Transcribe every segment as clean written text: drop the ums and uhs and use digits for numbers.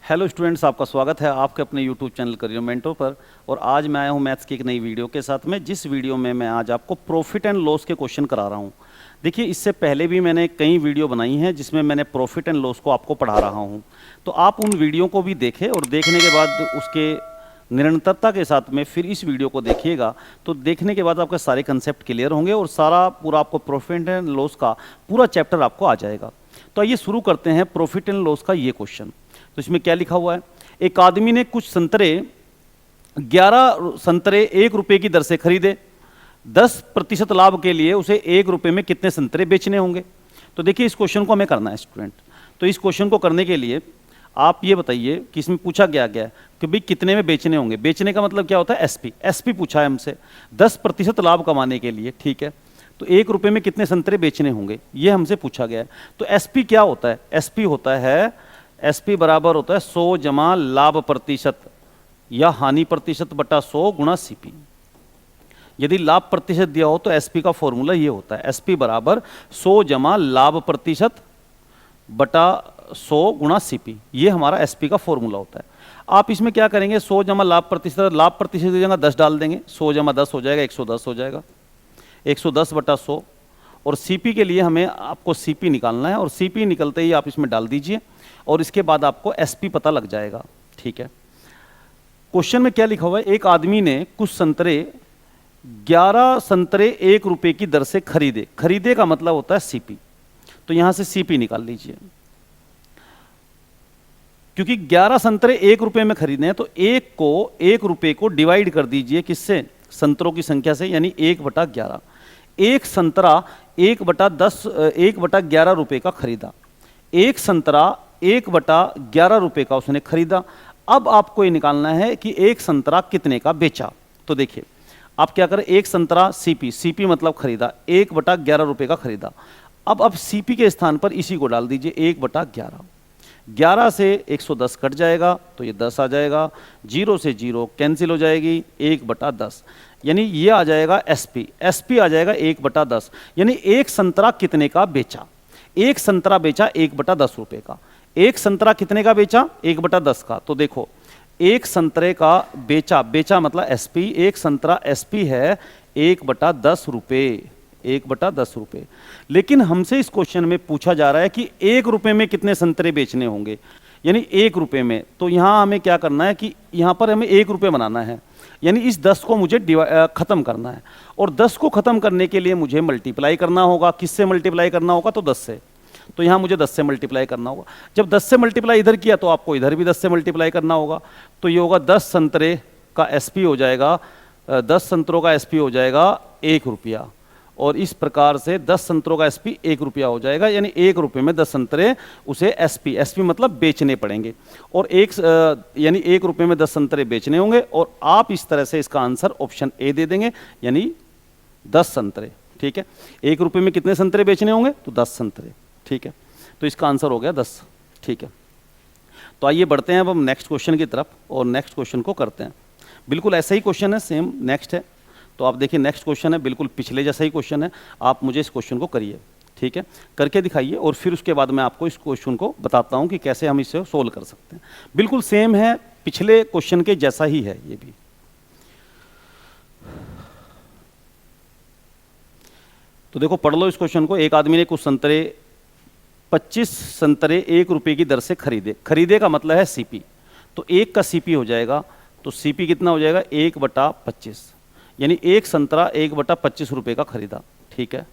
Hello students, आपका स्वागत है आपके अपने यूट्यूब चैनल करियर मेंटोर पर। और आज मैं आया हूं मैथ्स की एक नई वीडियो के साथ में, जिस वीडियो में मैं आज आपको प्रॉफिट एंड लॉस के क्वेश्चन करा रहा हूं। देखिए, इससे पहले भी मैंने कई वीडियो बनाई हैं जिसमें मैंने प्रॉफिट एंड लॉस को आपको पढ़ा रहा हूं, तो आप उन वीडियो को भी देखें और देखने के बाद उसके निरंतरता के साथ में फिर इस वीडियो को देखिएगा। तो देखने के बाद आपके सारे कंसेप्ट क्लियर होंगे और सारा पूरा आपको प्रॉफिट एंड लॉस का पूरा चैप्टर आपको आ जाएगा। तो आइए शुरू करते हैं प्रॉफिट एंड लॉस का ये क्वेश्चन। तो इसमें क्या लिखा हुआ है, एक आदमी ने कुछ संतरे 11 संतरे 1 रुपए की दर से खरीदे। 10% लाभ के लिए उसे 1 रुपए में कितने संतरे बेचने होंगे। तो देखिए, इस क्वेश्चन को हमें करना है स्टूडेंट। तो इस क्वेश्चन को करने के लिए आप ये बताइए कि इसमें पूछा गया है कि भाई कितने में बेचने होंगे। बेचने का मतलब क्या होता है, एसपी पूछा है हमसे 10% लाभ कमाने के लिए, ठीक है। तो 1 रुपए में कितने संतरे बेचने होंगे, ये हमसे पूछा गया है। तो एसपी क्या होता है, एसपी होता है, एसपी बराबर होता है 100 जमा लाभ प्रतिशत या हानि प्रतिशत बटा 100 गुणा सीपी। यदि लाभ प्रतिशत दिया हो तो एसपी का फॉर्मूला ये होता है, एसपी बराबर 100 जमा लाभ प्रतिशत बटा 100 गुणा सीपी। ये हमारा एसपी का फॉर्मूला होता है। आप इसमें क्या करेंगे, 100 जमा लाभ प्रतिशत की जगह 10 डाल देंगे। 100 जमा 10 हो जाएगा 110 हो जाएगा, 110 बटा 100। और सीपी के लिए हमें आपको सीपी निकालना है और सीपी निकलते ही आप इसमें डाल दीजिए और इसके बाद आपको एसपी पता लग जाएगा, ठीक है। क्वेश्चन में क्या लिखा हुआ है, एक आदमी ने कुछ संतरे 11 संतरे 1 रुपए की दर से खरीदे। खरीदे का मतलब होता है सीपी, तो यहां से सीपी निकाल लीजिए। क्योंकि 11 संतरे 1 रुपए में खरीदे हैं तो 1 रुपए को डिवाइड कर दीजिए किससे, संतरों की संख्या से, यानी 1/11। एक संतरा 1/11 रुपए का खरीदा। एक संतरा 1/11 रुपए का उसने खरीदा। अब आपको ये निकालना है कि एक संतरा कितने का बेचा। तो देखिए, आप क्या करें, एक संतरा सीपी मतलब खरीदा, 1/11 रुपए का खरीदा। अब सीपी के स्थान पर इसी को डाल दीजिए, 1/11। 11 से 110 कट जाएगा तो ये 10 आ जाएगा, 0 से 0 कैंसिल हो जाएगी, 1/10, यानी ये आ जाएगा एसपी आ जाएगा 1/10। यानी एक संतरा कितने का बेचा, एक संतरा बेचा 1/10 रुपए का। एक संतरा कितने का बेचा, 1/10 का। तो देखो, एक संतरे का बेचा मतलब एसपी, एक संतरा एसपी है 1/10 रुपए, 1/10 रुपए। लेकिन हमसे इस क्वेश्चन में पूछा जा रहा है कि 1 रुपए में कितने संतरे बेचने होंगे, यानी 1 रुपए में। तो यहां हमें क्या करना है कि यहां पर हमें 1 रुपए बनाना है, यानी इस 10 को मुझे खत्म करना है। और 10 को खत्म करने के लिए मुझे मल्टीप्लाई करना होगा। किससे मल्टीप्लाई करना होगा, तो 10 से। तो यहां मुझे 10 से मल्टीप्लाई करना होगा। जब 10 से मल्टीप्लाई इधर किया तो आपको इधर भी 10 से मल्टीप्लाई करना होगा। तो ये होगा 10 संतरे का एसपी हो जाएगा, 10 संतरों का एसपी हो जाएगा 1 रुपया। और इस प्रकार से 10 संतरों का एसपी 1 रुपया हो जाएगा, यानी 1 रुपये में 10 संतरे उसे एसपी मतलब बेचने पड़ेंगे। और यानी 1 रुपये में 10 संतरे बेचने होंगे। और आप इस तरह से इसका आंसर ऑप्शन ए दे देंगे, यानी 10 संतरे, ठीक है। 1 रुपये में कितने संतरे बेचने होंगे, तो 10 संतरे, ठीक है। तो इसका आंसर हो गया 10, ठीक है। तो आइए बढ़ते हैं अब हम नेक्स्ट क्वेश्चन की तरफ और नेक्स्ट क्वेश्चन को करते हैं। बिल्कुल ऐसा ही क्वेश्चन है, सेम नेक्स्ट है। तो आप देखिए, नेक्स्ट क्वेश्चन है बिल्कुल पिछले जैसा ही क्वेश्चन है। आप मुझे इस क्वेश्चन को करिए, ठीक है, करके दिखाइए और फिर उसके बाद मैं आपको इस क्वेश्चन को बताता हूं कि कैसे हम इसे सोल्व कर सकते हैं। बिल्कुल सेम है, पिछले क्वेश्चन के जैसा ही है ये भी। तो देखो, पढ़ लो इस क्वेश्चन को। एक आदमी ने कुछ संतरे 25 संतरे 1 रुपए की दर से खरीदे। खरीदे का मतलब है सीपी, तो 1 का सीपी हो जाएगा। तो सीपी कितना हो जाएगा, 1/25, यानी एक संतरा 1/25 रुपए का खरीदा, ठीक है,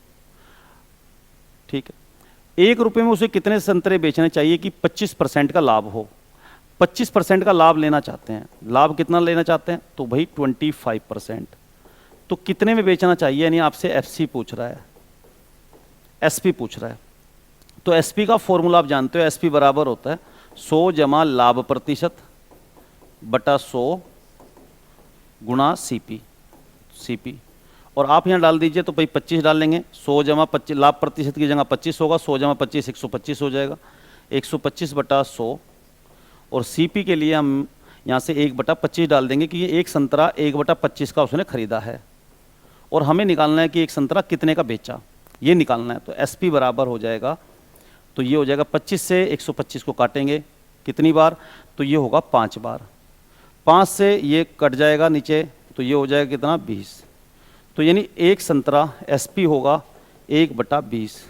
ठीक है। 1 रुपए में उसे कितने संतरे बेचने चाहिए कि 25% का लाभ हो। 25% का लाभ लेना चाहते हैं। लाभ कितना लेना चाहते हैं, तो भाई 25%। तो कितने में बेचना चाहिए, यानी आपसे एफसी पूछ रहा है, एसपी पूछ रहा है। तो एसपी का फॉर्मूला आप जानते हो, एसपी बराबर होता है 100 जमा लाभ प्रतिशत बटा 100 गुणा सीपी। और आप यहां डाल दीजिए, तो भाई 25 डाल लेंगे। 100 जमा 25, लाभ प्रतिशत की जगह 25 होगा, 100 जमा 25 125 हो जाएगा, 125 बटा 100। और सीपी के लिए हम यहां से 1/25 डाल देंगे कि ये एक संतरा 1/25 का उसने खरीदा है। और हमें निकालना है कि एक संतरा कितने का बेचा, ये निकालना है। तो एसपी बराबर हो जाएगा, तो ये हो जाएगा 25 से 125 को काटेंगे कितनी बार, तो ये होगा 5 बार। 5 से ये कट जाएगा नीचे, तो ये हो जाएगा कितना 20। तो यानी एक संतरा SP होगा 1/20,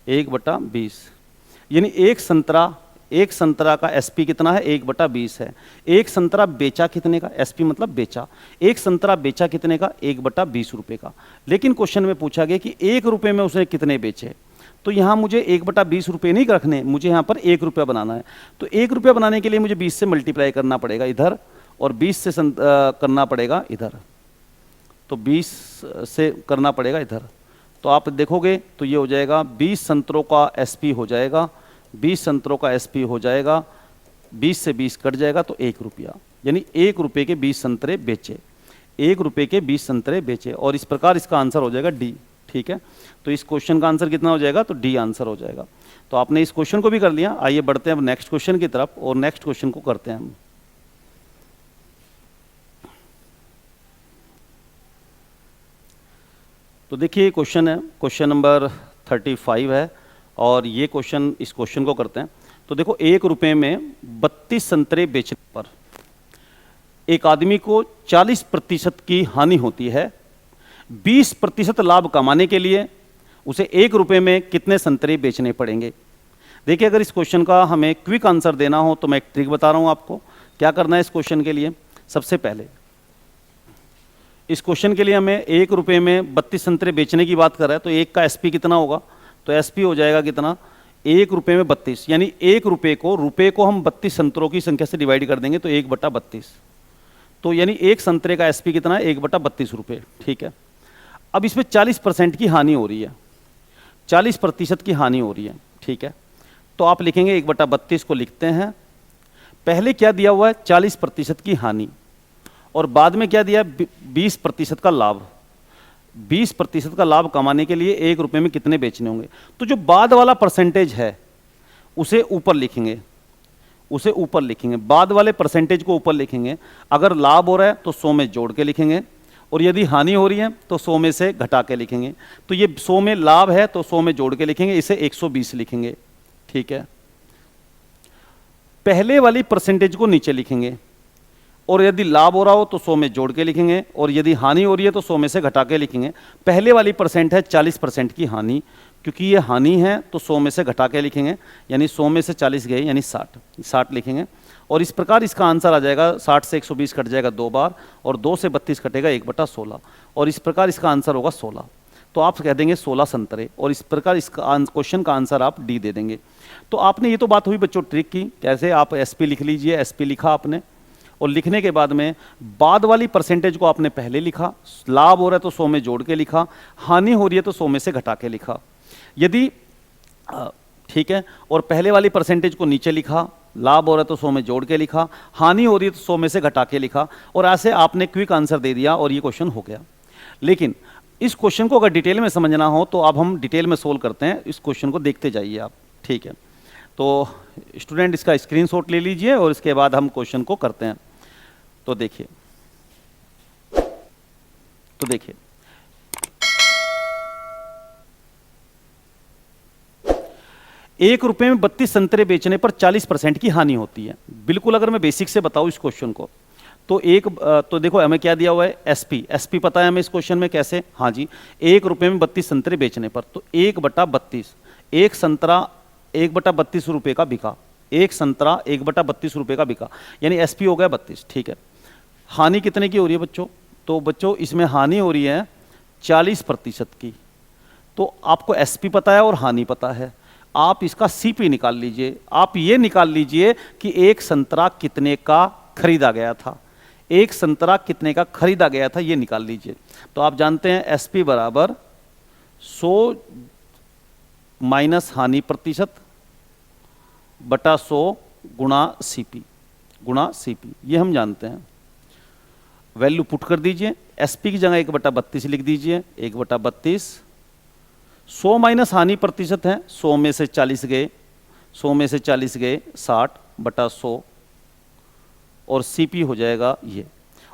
1/20। यानी एक संतरा का SP कितना है 1/20 है। एक संतरा बेचा कितने का, SP मतलब बेचा, एक संतरा बेचा कितने का 1/20 रुपये का। लेकिन क्वेश्चन में पूछा गया कि 1 रुपये में उसने कितने बेचे, तो यहाँ मुझे 1/20 रुपये नहीं रखने, मुझे यहाँ पर 1 रुपया बनाना है। तो 1 रुपया बनाने के लिए मुझे 20 से मल्टीप्लाई करना पड़ेगा इधर, और 20 से करना पड़ेगा इधर, तो 20 से करना पड़ेगा इधर। तो आप देखोगे तो ये हो जाएगा 20 संतरों का SP हो जाएगा, 20 संतरों का SP हो जाएगा, 20 से 20 कट जाएगा तो 1 रुपया। यानी 1 रुपये के 20 संतरे बेचे, 1 रुपये के 20 संतरे बेचे। और इस प्रकार इसका आंसर हो जाएगा D। ठीक है, तो इस क्वेश्चन का आंसर कितना हो जाएगा, तो D आंसर हो जाएगा। तो आपने इस क्वेश्चन को भी कर लिया। आइए बढ़ते हैं अब नेक्स्ट क्वेश्चन की तरफ, और नेक्स्ट क्वेश्चन को करते हैं हम। तो देखिए क्वेश्चन है, क्वेश्चन नंबर 35 है, और ये क्वेश्चन, इस क्वेश्चन को करते हैं। तो देखो 1 रुपये में 32 संतरे बेचने पर एक आदमी को 40% की हानि होती है। 20% लाभ कमाने के लिए उसे 1 रुपये में कितने संतरे बेचने पड़ेंगे। देखिए अगर इस क्वेश्चन का हमें क्विक आंसर देना हो तो मैं एक ट्रिक बता रहा हूँ आपको क्या करना है इस क्वेश्चन के लिए। सबसे पहले इस क्वेश्चन के लिए हमें 1 रुपये में 32 संतरे बेचने की बात कर रहा है, तो 1 का SP कितना होगा, तो SP हो जाएगा कितना 1 रुपये में 32, यानी 1 रुपये को हम 32 संतरों की संख्या से डिवाइड कर देंगे तो 1/32, तो यानी एक संतरे का SP कितना है 1/32 रुपये। ठीक है, अब इसमें 40% की हानि हो रही है, 40% की हानि हो रही है। ठीक है, तो आप लिखेंगे 1/32 को लिखते हैं, पहले क्या दिया हुआ है 40% की हानि, और बाद में क्या दिया 20% का लाभ। 20% का लाभ कमाने के लिए 1 रुपये में कितने बेचने होंगे, तो जो बाद वाला परसेंटेज है उसे ऊपर लिखेंगे, उसे ऊपर लिखेंगे, बाद वाले परसेंटेज को ऊपर लिखेंगे। अगर लाभ हो रहा है तो 100 में जोड़ के लिखेंगे, और यदि हानि हो रही है तो 100 में से घटा के लिखेंगे। तो ये 100 में लाभ है तो 100 में जोड़ के लिखेंगे, इसे 120 लिखेंगे। ठीक है, पहले वाली परसेंटेज को नीचे लिखेंगे, और यदि लाभ हो रहा हो तो 100 में जोड़ के लिखेंगे, और यदि हानि हो रही है तो 100 में से घटा के लिखेंगे। पहले वाली परसेंट है 40% की हानि, क्योंकि ये हानि है तो 100 में से घटा के लिखेंगे, यानी 100 में से 40 गए यानी 60 लिखेंगे। और इस प्रकार इसका आंसर आ जाएगा 60 से 120 कट जाएगा 2 बार, और 2 से 32 कटेगा 1/16, और इस प्रकार इसका आंसर होगा 16। तो आप कह देंगे 16 संतरे, और इस प्रकार इसका क्वेश्चन का आंसर आप D दे देंगे। तो आपने ये तो बात हुई बच्चों ट्रिक की, कैसे आप SP लिख लीजिए, SP लिखा आपने, और लिखने के बाद में बाद वाली परसेंटेज को आपने पहले लिखा, लाभ हो रहा है तो 100 में जोड़ के लिखा, हानि हो रही है तो 100 में से घटा के लिखा। यदि ठीक है, और पहले वाली परसेंटेज को नीचे लिखा, लाभ हो रहा है तो 100 में जोड़ के लिखा, हानि हो रही है तो 100 में से घटा के लिखा, और ऐसे आपने क्विक आंसर दे दिया और ये क्वेश्चन हो गया। लेकिन इस क्वेश्चन को अगर डिटेल में समझना हो तो अब हम डिटेल में सोल्व करते हैं, इस क्वेश्चन को देखते जाइए आप। ठीक है, तो स्टूडेंट इसका स्क्रीनशॉट ले लीजिए और इसके बाद हम क्वेश्चन को करते हैं। तो देखिए 1 रुपये में 32 संतरे बेचने पर 40% की हानि होती है। बिल्कुल अगर मैं बेसिक से बताऊं इस क्वेश्चन को, तो देखो हमें क्या दिया हुआ है SP पता है हमें इस क्वेश्चन में कैसे, हाँ जी, 1 रुपये में 32 संतरे बेचने पर, तो 1/32, एक संतरा 1/32 रुपये का बिका, एक संतरा 1/32 रुपये का बिका, यानी SP हो गया 32। ठीक है, हानि कितने की हो रही है बच्चों, तो बच्चों इसमें हानि हो रही है 40% की। तो आपको SP पता है और हानि पता है, आप इसका CP निकाल लीजिए। आप ये निकाल लीजिए कि एक संतरा कितने का खरीदा गया था, एक संतरा कितने का खरीदा गया था, ये निकाल लीजिए। तो आप जानते हैं SP बराबर 100 माइनस हानि प्रतिशत बटा 100 गुणा CP, ये हम जानते हैं। वैल्यू पुट कर दीजिए, SP की जगह 1/32 लिख दीजिए, 1/32, 100 माइनस हानि प्रतिशत है, 100 में से 40 गए, 100 में से 40 गए 60/100, और CP हो जाएगा ये।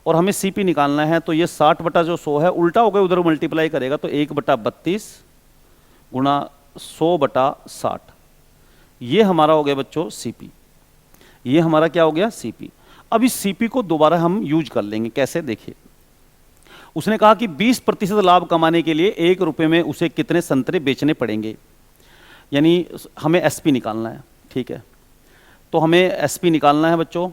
और हमें CP निकालना है, तो ये 60/100 है, उल्टा हो गया, उधर मल्टीप्लाई करेगा तो 1/32 गुणा 100/60, ये हमारा हो गया बच्चों CP। ये हमारा क्या हो गया, सीपी। अब इस सीपी को दोबारा हम यूज कर लेंगे, कैसे देखिए। उसने कहा कि 20% लाभ कमाने के लिए 1 रुपये में उसे कितने संतरे बेचने पड़ेंगे, यानी हमें एसपी निकालना है, ठीक है। तो हमें एसपी निकालना है बच्चों,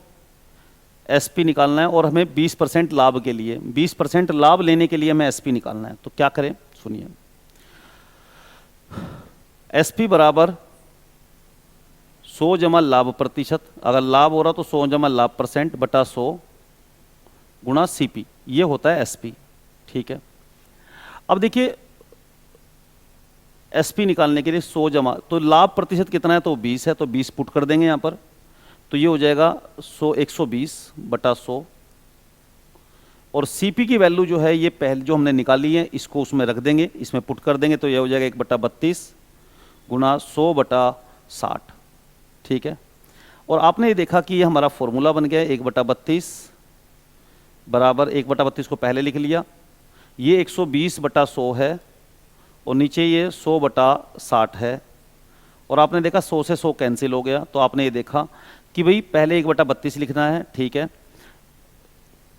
एसपी निकालना है, और हमें 20% लाभ के लिए, 20% लाभ लेने के लिए हमें एसपी निकालना है। तो क्या करें, सुनिए। एसपी बराबर 100 जमा लाभ प्रतिशत, अगर लाभ हो रहा तो 100 जमा लाभ परसेंट बटा 100 गुणा सीपी, ये होता है एसपी, ठीक है। अब देखिए एसपी निकालने के लिए 100 जमा, तो लाभ प्रतिशत कितना है, तो 20 है, तो 20 पुट कर देंगे यहाँ पर, तो ये हो जाएगा 120 बटा 100, और सीपी की वैल्यू जो है ये पहले जो हमने निकाली है इसको उसमें रख देंगे, इसमें पुट कर देंगे, तो ये हो जाएगा 1/32 गुणा 100/60, ठीक है। और आपने ये देखा कि ये हमारा फॉर्मूला बन गया 1/32 बराबर 1/32 को पहले लिख लिया, ये 120/100 है, और नीचे ये 100/60 है, और आपने देखा 100 से 100 कैंसिल हो गया, तो आपने ये देखा कि भाई पहले 1/32 लिखना है, ठीक है।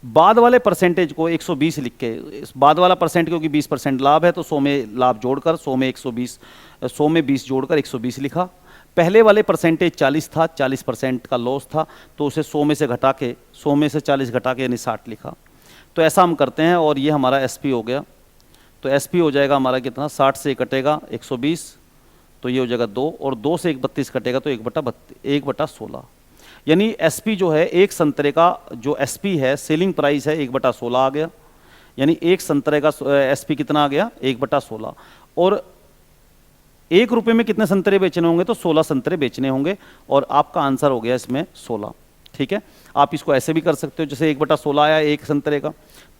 बाद वाले परसेंटेज को 120 लिख के, इस बाद वाला परसेंट क्योंकि 20% लाभ है तो 100 में लाभ जोड़कर 100 में 120, 100 में 20 जोड़कर 120 लिखा। पहले वाले परसेंटेज 40 था, 40% का लॉस था, तो उसे 100 में से घटा के 100 में से 40 घटा के यानी 60 लिखा। तो ऐसा हम करते हैं, और ये हमारा एसपी हो गया। तो एसपी हो जाएगा हमारा कितना, 60 से कटेगा 120, तो ये हो जाएगा 2, और 2 से 1/32 कटेगा तो 1/16, यानी एसपी जो है एक संतरे का जो एसपी है, सेलिंग प्राइस है 1/16 आ गया, यानी एक संतरे का एसपी कितना आ गया, 1/16। और 1 रुपये में कितने संतरे बेचने होंगे, तो 16 संतरे बेचने होंगे, और आपका आंसर हो गया इसमें 16, ठीक है। आप इसको ऐसे भी कर सकते हो, जैसे 1/16 आया एक संतरे का,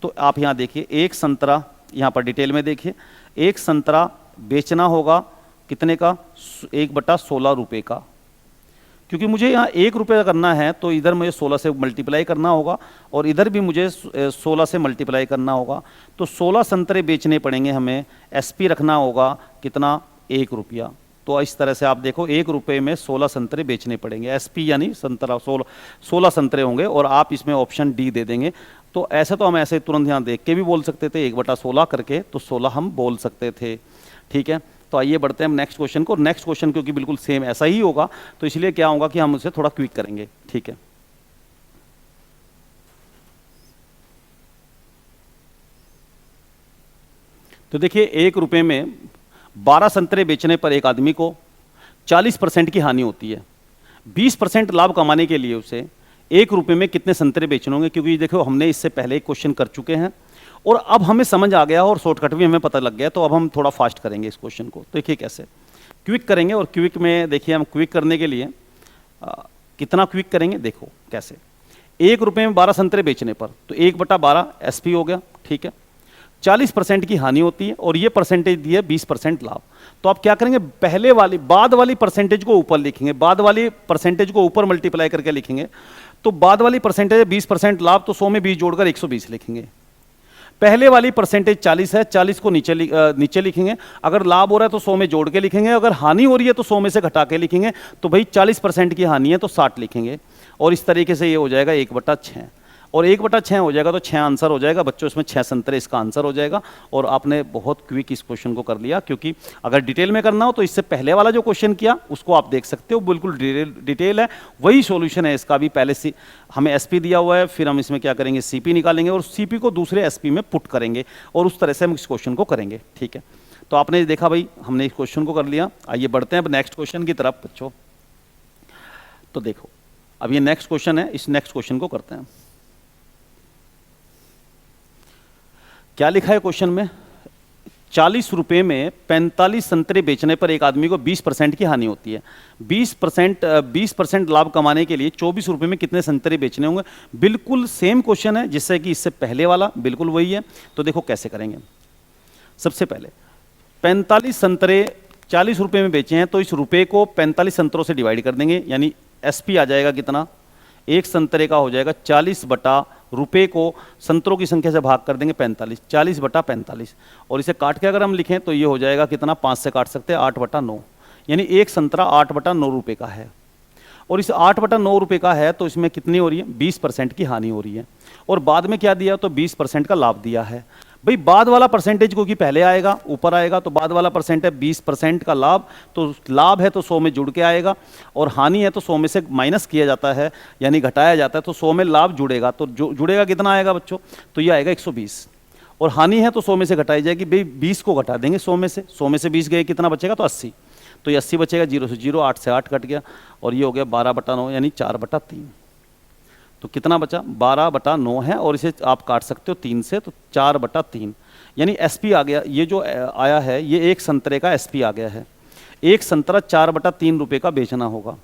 तो आप यहाँ देखिए एक संतरा, यहाँ पर डिटेल में देखिए, एक संतरा बेचना होगा कितने का, 1/16 रुपये का। क्योंकि मुझे यहाँ 1 रुपये करना है तो इधर मुझे 16 से मल्टीप्लाई करना होगा, और इधर भी मुझे 16 से मल्टीप्लाई करना होगा, तो 16 संतरे बेचने पड़ेंगे हमें। एसपी रखना होगा कितना, 1 रुपया। तो इस तरह से आप देखो 1 रुपये में 16 संतरे बेचने पड़ेंगे, एसपी यानी संतरा 16 संतरे होंगे, और आप इसमें ऑप्शन डी दे देंगे। तो ऐसे तो हम ऐसे तुरंत यहाँ देख के भी बोल सकते थे 1/16 करके, तो 16 हम बोल सकते थे, ठीक है। तो आइए बढ़ते हैं हम नेक्स्ट क्वेश्चन को। नेक्स्ट क्वेश्चन क्योंकि बिल्कुल सेम ऐसा ही होगा, तो इसलिए क्या होगा कि हम उसे थोड़ा क्विक करेंगे, ठीक है। तो देखिए 1 रुपये में 12 संतरे बेचने पर एक आदमी को 40% की हानि होती है। 20% लाभ कमाने के लिए उसे 1 रुपये में कितने संतरे बेचने होंगे, क्योंकि देखो हमने इससे पहले एक क्वेश्चन कर चुके हैं, और अब हमें समझ आ गया और शॉर्टकट भी हमें पता लग गया, तो अब हम थोड़ा फास्ट करेंगे इस क्वेश्चन को। तो देखिए कैसे क्विक करेंगे, और क्विक में देखिए हम क्विक करने के लिए कितना क्विक करेंगे, देखो कैसे। 1 रुपये में 12 संतरे बेचने पर, तो 1/12 एसपी हो गया, ठीक है। 40% की हानि होती है, और ये परसेंटेज दी है 20% लाभ। तो आप क्या करेंगे, पहले वाली बाद वाली परसेंटेज को ऊपर लिखेंगे, बाद वाली परसेंटेज को ऊपर मल्टीप्लाई करके लिखेंगे। तो बाद वाली परसेंटेज 20% लाभ, तो 100 में 20 जोड़कर 120 लिखेंगे। पहले वाली परसेंटेज 40 है, 40 को नीचे लिखेंगे। अगर लाभ हो रहा है तो 100 में जोड़ के लिखेंगे, अगर हानि हो रही है तो 100 में से घटा के लिखेंगे। तो भाई 40% की हानि है तो 60 लिखेंगे, और इस तरीके से ये हो जाएगा 1/6, और 1/6 हो जाएगा तो 6 आंसर हो जाएगा बच्चों, इसमें 6 संतरे इसका आंसर हो जाएगा। और आपने बहुत क्विक इस क्वेश्चन को कर लिया, क्योंकि अगर डिटेल में करना हो तो इससे पहले वाला जो क्वेश्चन किया उसको आप देख सकते हो, बिल्कुल डिटेल है, वही सॉल्यूशन है इसका भी। पहले से हमें एसपी दिया हुआ है, फिर हम इसमें क्या करेंगे, सीपी निकालेंगे, और सीपी को दूसरे एसपी में पुट करेंगे, और उस तरह से हम इस क्वेश्चन को करेंगे, ठीक है। तो आपने देखा भाई हमने इस क्वेश्चन को कर लिया। आइए बढ़ते हैं अब नेक्स्ट क्वेश्चन की तरफ बच्चों। तो देखो अब ये नेक्स्ट क्वेश्चन है, इस नेक्स्ट क्वेश्चन को करते हैं। क्या लिखा है क्वेश्चन में, 40 रुपये में 45 संतरे बेचने पर एक आदमी को 20% की हानि होती है। 20% लाभ कमाने के लिए 24 रुपये में कितने संतरे बेचने होंगे। बिल्कुल सेम क्वेश्चन है जिससे कि इससे पहले वाला बिल्कुल वही है। तो देखो कैसे करेंगे। सबसे पहले 45 संतरे 40 रुपये में बेचे हैं, तो इस रुपये को 45 संतरों से डिवाइड कर देंगे, यानी एसपी आ जाएगा कितना, एक संतरे का हो जाएगा 40 बटा रुपये को संतरों की संख्या से भाग कर देंगे 45, 40/45, और इसे काट के अगर हम लिखें तो ये हो जाएगा कितना, 5 से काट सकते हैं 8/9, यानी एक संतरा 8/9 रुपये का है। और इस 8/9 रुपये का है तो इसमें कितनी हो रही है, 20% की हानि हो रही है। और बाद में क्या दिया, तो 20% का लाभ दिया है। भाई बाद वाला परसेंटेज क्योंकि पहले आएगा, ऊपर आएगा, तो बाद वाला परसेंट है 20% का लाभ, तो लाभ है तो 100 में जुड़ के आएगा, और हानि है तो 100 में से माइनस किया जाता है, यानी घटाया जाता है, तो 100 में लाभ जुड़ेगा, तो जुड़ेगा कितना आएगा बच्चों, तो ये आएगा 120। और हानि है तो 100 में से घटाई जाएगी, भाई 20 को घटा देंगे 100 में से, 100 में से 20 गए, कितना बचेगा, तो 80। तो ये 80 बचेगा, 0 से 0, 8 से 8 कट गया, और ये हो गया 12/9 यानी 4/3। तो कितना बचा, 12/9 है, और इसे आप काट सकते हो 3 से, तो 4/3 यानी एसपी आ गया। ये जो आया है ये एक संतरे का एसपी आ गया है। एक संतरा 4/3 रुपये का बेचना होगा,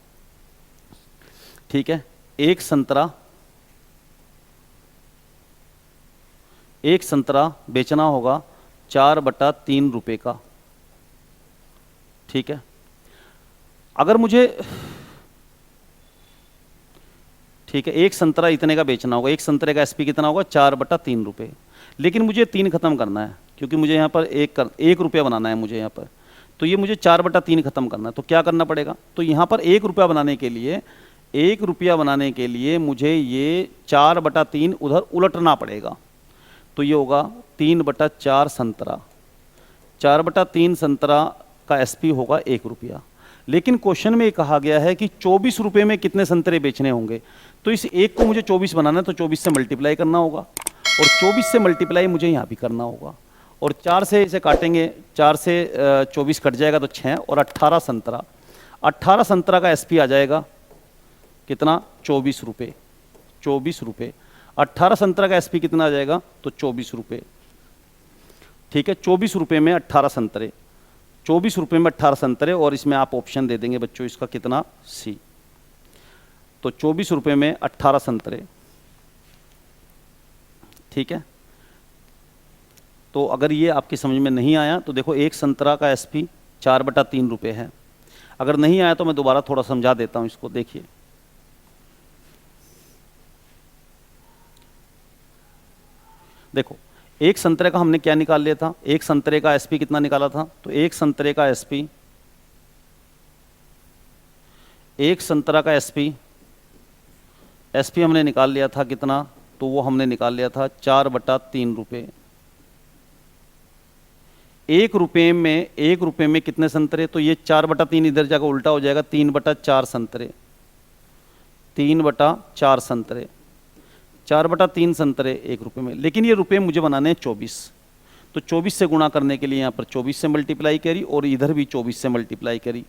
ठीक है। एक संतरा बेचना होगा 4/3 रुपये का, ठीक है। अगर मुझे, ठीक है, एक संतरा इतने का बेचना होगा, एक संतरे का एसपी कितना होगा, 4/3 रुपये, लेकिन मुझे 3 खत्म करना है, क्योंकि मुझे यहाँ पर 1 रुपया बनाना है मुझे यहाँ पर, तो ये मुझे 4/3 खत्म करना है। तो क्या करना पड़ेगा, तो यहाँ पर 1 रुपया बनाने के लिए, 1 रुपया बनाने के लिए मुझे ये 4/3 उधर उलटना पड़ेगा। तो ये होगा 3/4 संतरा, 4/3 संतरा का एसपी होगा 1 रुपया। लेकिन क्वेश्चन में कहा गया है कि 24 रुपये में कितने संतरे बेचने होंगे, तो इस 1 को मुझे 24 बनाना है, तो 24 से मल्टीप्लाई करना होगा, और 24 से मल्टीप्लाई मुझे यहाँ भी करना होगा, और 4 से इसे काटेंगे, 4 से 24 कट जाएगा तो 6, और 18 संतरा, 18 संतरा का एसपी आ जाएगा कितना, 24 रुपये, 24 रुपये। 18 संतरा का एसपी कितना आ जाएगा, तो 24 रुपये, ठीक है। 24 रुपये में 18 संतरे, 24 रुपये में 18 संतरे, और इसमें आप ऑप्शन दे देंगे बच्चों इसका कितना, सी। तो 24 रुपये में 18 संतरे, ठीक है। तो अगर ये आपकी समझ में नहीं आया तो देखो, एक संतरा का एसपी 4/3 रुपये है। अगर नहीं आया तो मैं दोबारा थोड़ा समझा देता हूं इसको, देखिए। देखो, एक संतरे का हमने क्या निकाल लिया था, एक संतरे का एसपी कितना निकाला था, तो एक संतरे का एसपी, एक संतरा का एसपी हमने निकाल लिया था कितना, तो वो हमने निकाल लिया था 4/3 रुपये। 1 रुपये में कितने संतरे, तो ये 4/3 इधर जाकर उल्टा हो जाएगा, 3/4 संतरे, 3/4 संतरे, 4/3 संतरे 1 रुपये में। लेकिन ये रुपये मुझे बनाने हैं 24, तो 24 से गुणा करने के लिए यहाँ पर 24 से मल्टीप्लाई करी, और इधर भी 24 से मल्टीप्लाई करी,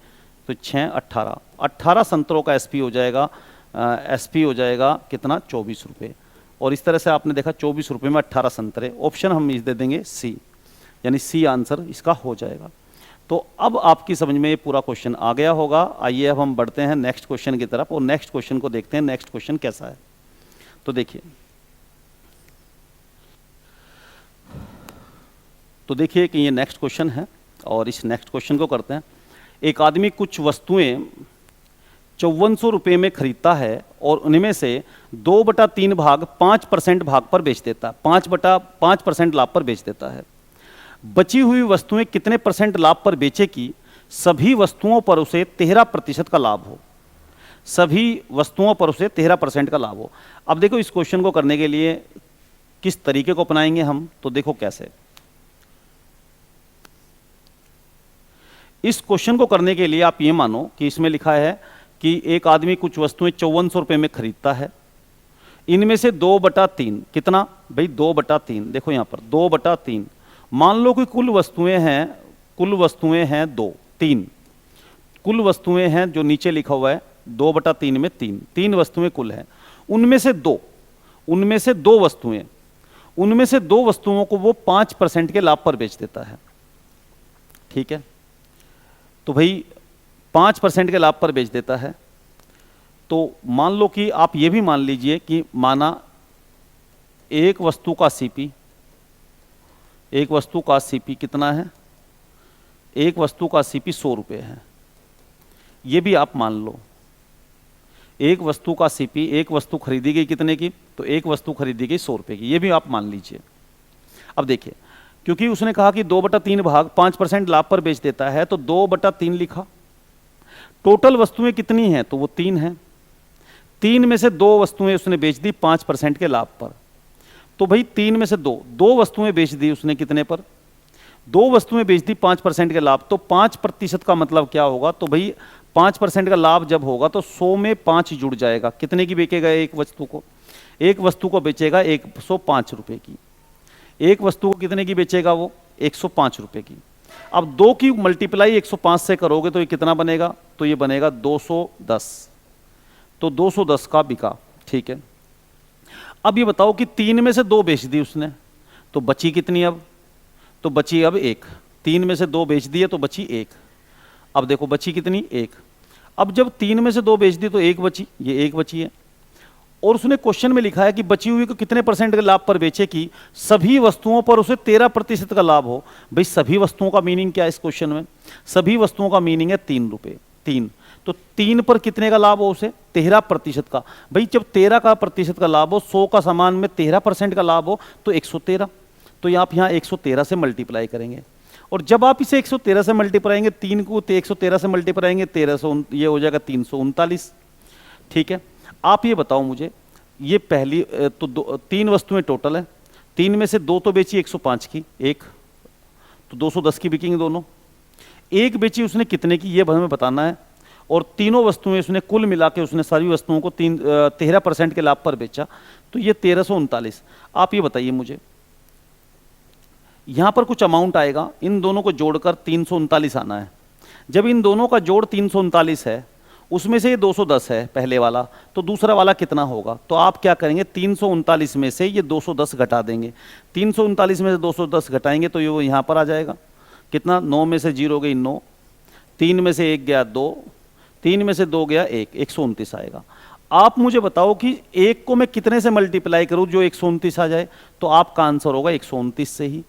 तो 6 18, 18 संतरों का एसपी हो जाएगा, एसपी हो जाएगा कितना, 24 रुपये। और इस तरह से आपने देखा 24 रुपये में 18 संतरे। ऑप्शन हम इस दे देंगे सी, यानी सी आंसर इसका हो जाएगा। तो अब आपकी समझ में ये पूरा क्वेश्चन आ गया होगा। आइए अब हम बढ़ते हैं नेक्स्ट क्वेश्चन की तरफ, और नेक्स्ट क्वेश्चन को देखते हैं, नेक्स्ट क्वेश्चन कैसा है। तो देखिए, कि ये नेक्स्ट क्वेश्चन है, और इस नेक्स्ट क्वेश्चन को करते हैं। एक आदमी कुछ वस्तुएं 5400 रुपये में खरीदता है, और उनमें से 2/3 भाग 5% भाग पर बेच देता है, 5% लाभ पर बेच देता है। बची हुई वस्तुएं कितने % लाभ पर बेचे कि सभी वस्तुओं पर उसे 13% का लाभ हो, सभी वस्तुओं पर उसे 13% का लाभ हो। अब देखो, इस क्वेश्चन को करने के लिए किस तरीके को अपनाएंगे हम, तो देखो कैसे। इस क्वेश्चन को करने के लिए आप ये मानो कि इसमें लिखा है कि एक आदमी कुछ वस्तुएं 5400 रुपये में खरीदता है, इनमें से 2/3 कितना, भाई 2/3, देखो यहां पर 2/3, मान लो कि कुल वस्तुएं हैं 3 कुल वस्तुएं हैं, जो नीचे लिखा हुआ है 2/3 में 3 वस्तुएं कुल हैं, उनमें से दो वस्तुओं को वो 5% के लाभ पर बेच देता है, ठीक है। तो भाई 5% के लाभ पर बेच देता है, तो मान लो कि आप ये भी मान लीजिए कि माना एक वस्तु का सीपी कितना है, एक वस्तु का सीपी 100 रुपये है, ये भी आप मान लो। एक वस्तु का सीपी, एक वस्तु खरीदी गई कितने की, तो एक वस्तु खरीदी गई 100 रुपये की, ये भी आप मान लीजिए। अब देखिए, क्योंकि उसने कहा कि 2/3 भाग 5% लाभ पर बेच देता है, तो 2/3 लिखा, टोटल वस्तुएं कितनी हैं, तो वो 3 हैं। 3 में से 2 वस्तुएं उसने बेच दी 5% के लाभ पर। तो भाई 3 में से 2 वस्तुएं बेच दी उसने कितने पर, 2 वस्तुएं बेच दी 5% के लाभ। तो 5% का मतलब क्या होगा, तो भाई 5% का लाभ जब होगा तो 100 में 5 जुड़ जाएगा। कितने की बेचेगा एक वस्तु को, एक वस्तु को बेचेगा 105 रुपए की। एक वस्तु को कितने की बेचेगा वो, 105 रुपए की। अब 2 की मल्टीप्लाई 105 से करोगे तो ये कितना बनेगा, तो ये बनेगा 210। तो 210 का बिका, ठीक है। अब ये बताओ कि 3 में से 2 बेच दी उसने, तो बची कितनी अब, तो बची अब 1। 3 में से 2 बेच दिए तो बची 1। अब देखो बची कितनी, 1। अब जब 3 में से 2 बेच दी तो 1 बची, ये 1 बची है। और उसने क्वेश्चन में लिखा है कि बची हुई को कितने परसेंट के लाभ पर बेचे, कि सभी वस्तुओं पर उसे 13% का लाभ हो। भाई सभी वस्तुओं का मीनिंग क्या है इस क्वेश्चन में, सभी वस्तुओं का मीनिंग है 3 रुपए, 3। तो 3 पर कितने का लाभ हो उसे, 13% का। भाई जब 13% का लाभ हो, 100 का सामान में 13% का लाभ हो तो 113। तो आप यहाँ 113 से मल्टीप्लाई करेंगे, और जब आप इसे 113 से मल्टीप्लाई करेंगे, 3 को 113 से मल्टीप्लाई करेंगे 1300, ये हो जाएगा 339। ठीक है, आप ये बताओ मुझे, ये पहली तो 3 वस्तुएं टोटल है, 3 में से 2 तो बेची 105 की, 1 तो 210 की बिकेंगे दोनों। 1 बेची उसने कितने की, ये हमें बताना है। और तीनों वस्तुएं उसने कुल मिला के उसने सारी वस्तुओं को 13% के लाभ पर बेचा, तो ये 1339। आप ये बताइए मुझे, यहां पर कुछ अमाउंट आएगा, इन दोनों को जोड़कर 339 आना है। जब इन दोनों का जोड़ 339 है, उसमें से ये 210 है पहले वाला, तो दूसरा वाला कितना होगा, तो आप क्या करेंगे, 339 में से ये 210 घटा देंगे। 339 में से 210 घटाएंगे तो ये यहां पर आ जाएगा कितना, 9 में से 0 गई 9, 3 में से 1 गया 2, 3 में से 2 गया 1, 129 आएगा। आप मुझे बताओ कि 1 को मैं कितने से मल्टीप्लाई करूं जो 129 आ जाए, तो आपका आंसर होगा 129 से ही।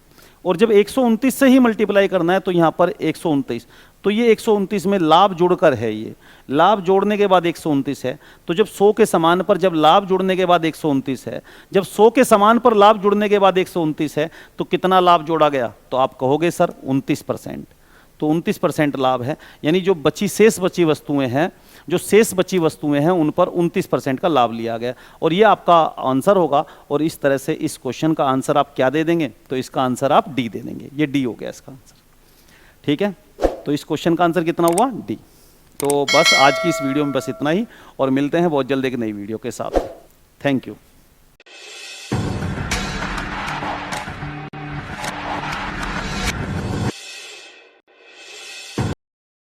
और जब 129 से ही मल्टीप्लाई करना है तो यहां पर 129, तो ये 129 में लाभ जोड़कर है, ये लाभ जोड़ने के बाद 129 है। तो जब 100 के समान पर जब लाभ जोड़ने के बाद 129 है, जब 100 के समान पर लाभ जोड़ने के बाद 129 है, तो कितना लाभ जोड़ा गया, तो आप कहोगे सर 29%। तो 29% लाभ है, यानी जो शेष बची वस्तुएं हैं, जो शेष बची वस्तुएं हैं उन पर 29% का लाभ लिया गया, और ये आपका आंसर होगा। और इस तरह से इस क्वेश्चन का आंसर आप क्या दे देंगे, तो इसका आंसर आप डी दे देंगे। ये डी हो गया इसका आंसर, ठीक है। तो इस क्वेश्चन का आंसर कितना हुआ, डी। तो बस आज की इस वीडियो में बस इतना ही, और मिलते हैं बहुत जल्द एक नई वीडियो के साथ। Thank you.